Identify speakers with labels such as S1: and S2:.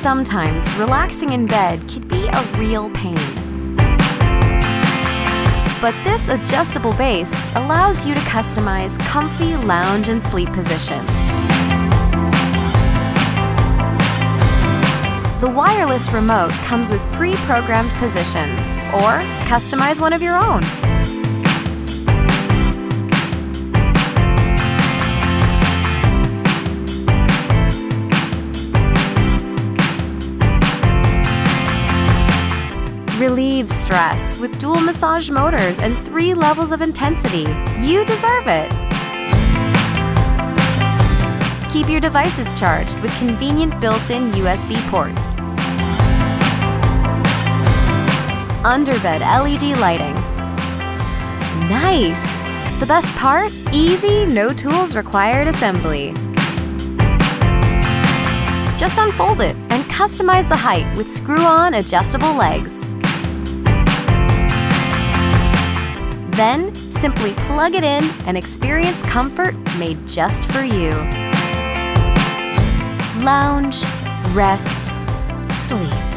S1: Sometimes relaxing in bed can be a real pain. But this adjustable base allows you to customize comfy lounge and sleep positions. The wireless remote comes with pre-programmed positions, or customize one of your own. Relieve stress with dual massage motors and 3 levels of intensity. You deserve it! Keep your devices charged with convenient built-in USB ports. Underbed LED lighting. Nice! The best part? Easy, no tools required assembly. Just unfold it and customize the height with screw-on adjustable legs. Then, simply plug it in and experience comfort made just for you. Lounge, rest, sleep.